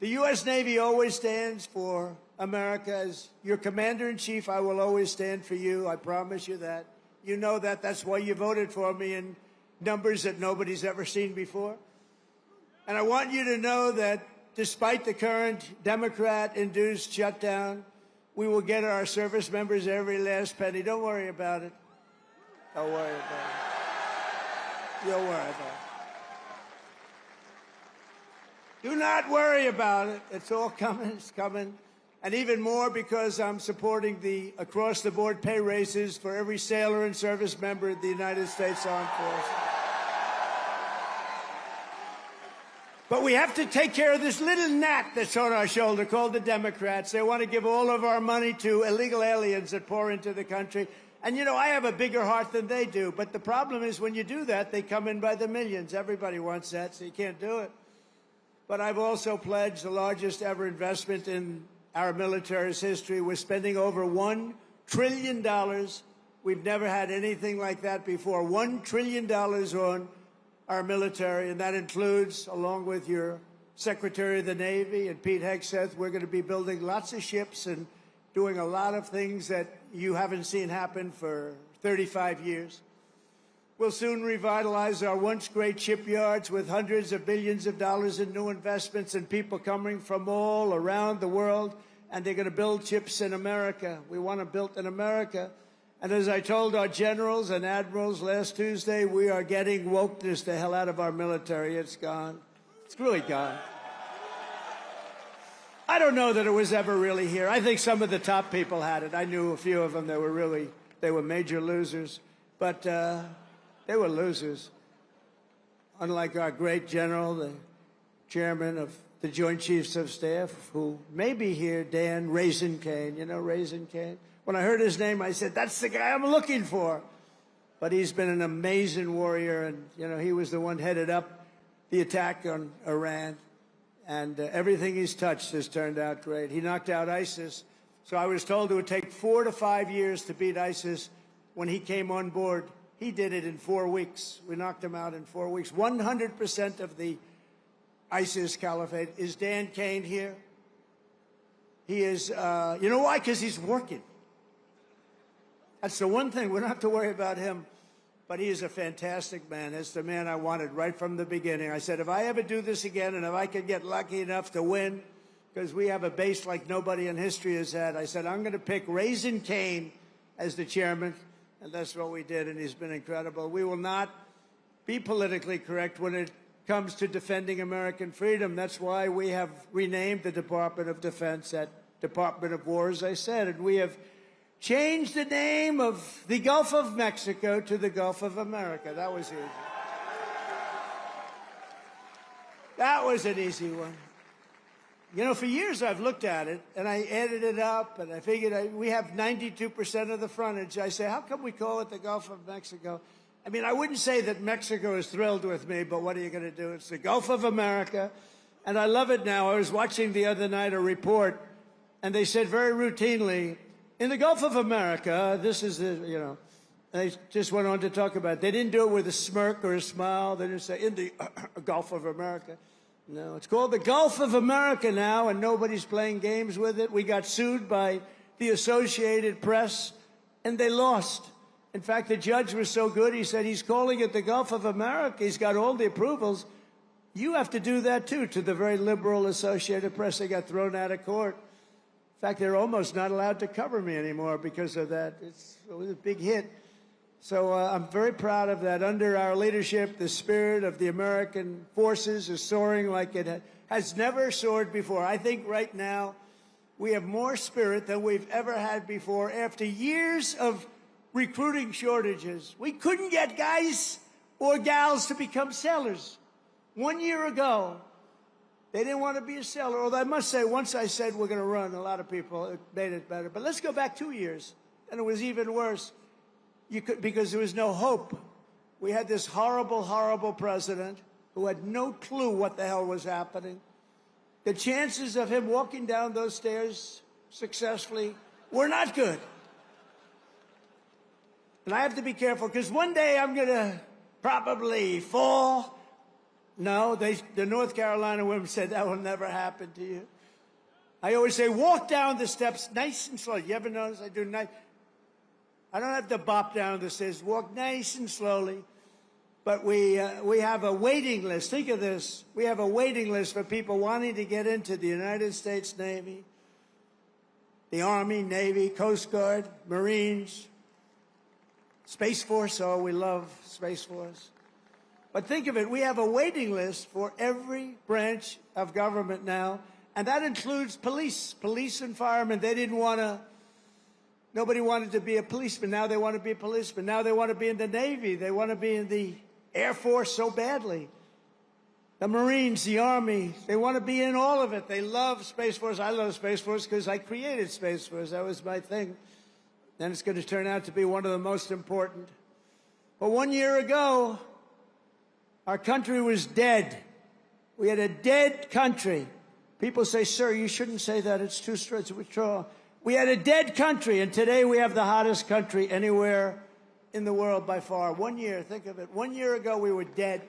The U.S. Navy always stands for America. As your commander-in-chief, I will always stand for you. I promise you that. You know that. That's why you voted for me in numbers that nobody's ever seen before. And I want you to know that despite the current Democrat-induced shutdown, we will get our service members every last penny. Don't worry about it. Don't worry about it. Don't worry about it. Do not worry about it. It's all coming. It's coming. And even more because I'm supporting the across-the-board pay raises for every sailor and service member of the United States Armed Forces. But we have to take care of this little gnat that's on our shoulder called the Democrats. They want to give all of our money to illegal aliens that pour into the country. And, you know, I have a bigger heart than they do. But the problem is when you do that, they come in by the millions. Everybody wants that, so you can't do it. But I've also pledged the largest ever investment in our military's history. We're spending over $1 trillion. We've never had anything like that before. $1 trillion on our military, and that includes, along with your Secretary of the Navy and Pete Hegseth, we're going to be building lots of ships and doing a lot of things that you haven't seen happen for 35 years. We'll soon revitalize our once great shipyards with hundreds of billions of dollars in new investments and people coming from all around the world, and they're going to build ships in America. We want them built in America. And as I told our generals and admirals last Tuesday, we are getting wokeness the hell out of our military. It's gone. It's really gone. I don't know that it was ever really here. I think some of the top people had it. I knew a few of them that were they were major losers. But they were losers. Unlike our great general, the chairman of the Joint Chiefs of Staff, who may be here, Dan Raisin Cane. You know Raisin Cane? When I heard his name, I said, that's the guy I'm looking for. But he's been an amazing warrior, and, you know, he was the one headed up the attack on Iran. And everything he's touched has turned out great. He knocked out ISIS. So I was told it would take 4 to 5 years to beat ISIS. When he came on board, he did it in 4 weeks. We knocked him out in 4 weeks. 100% of the ISIS caliphate. Is Dan Kane here? He is, you know why? Because he's working. That's the one thing. We don't have to worry about him. But he is a fantastic man. It's the man I wanted right from the beginning. I said, if I ever do this again and if I could get lucky enough to win, because we have a base like nobody in history has had, I said, I'm going to pick Raisin Cane as the chairman. And that's what we did, and he's been incredible. We will not be politically correct when it comes to defending American freedom. That's why we have renamed the Department of Defense at Department of War, as I said, and we have changed the name of the Gulf of Mexico to the Gulf of America. That was easy. That was an easy one. You know, for years I've looked at it, and I added it up, and I figured we have 92% of the frontage. I say, how come we call it the Gulf of Mexico? I mean, I wouldn't say that Mexico is thrilled with me, but what are you going to do? It's the Gulf of America, and I love it now. I was watching the other night a report, and they said very routinely, in the Gulf of America, this is the, you know, they just went on to talk about it. They didn't do it with a smirk or a smile. They didn't say, in the Gulf of America. No, it's called the Gulf of America now, and nobody's playing games with it. We got sued by the Associated Press, and they lost. In fact, the judge was so good, he said, he's calling it the Gulf of America. He's got all the approvals. You have to do that, too, to the very liberal Associated Press. They got thrown out of court. In fact, they're almost not allowed to cover me anymore because of that. It was a big hit. So I'm very proud of that. Under our leadership, the spirit of the American forces is soaring like it has never soared before. I think right now we have more spirit than we've ever had before. After years of recruiting shortages, we couldn't get guys or gals to become sailors. 1 year ago, they didn't want to be a sailor. Although I must say, once I said we're going to run, a lot of people, it made it better. But let's go back 2 years, and it was even worse. Because there was no hope. We had this horrible, horrible president who had no clue what the hell was happening. The chances of him walking down those stairs successfully were not good. And I have to be careful, because one day I'm going to probably fall, No, the North Carolina women said that will never happen to you. I always say, walk down the steps nice and slow. You ever notice I do nice? I don't have to bop down the stairs. Walk nice and slowly. But we have a waiting list. Think of this. We have a waiting list for people wanting to get into the United States Navy, the Army, Navy, Coast Guard, Marines, Space Force. Oh, we love Space Force. But think of it. We have a waiting list for every branch of government now. And that includes police and firemen. They didn't want to, nobody wanted to be a policeman. Now they want to be a policeman. Now they want to be in the Navy. They want to be in the Air Force so badly. The Marines, the Army, they want to be in all of it. They love Space Force. I love Space Force because I created Space Force. That was my thing. And it's going to turn out to be one of the most important. But 1 year ago, our country was dead. We had a dead country. People say, sir, you shouldn't say that. It's too straight to withdraw. We had a dead country, and today we have the hottest country anywhere in the world by far. 1 year, think of it. 1 year ago, we were dead.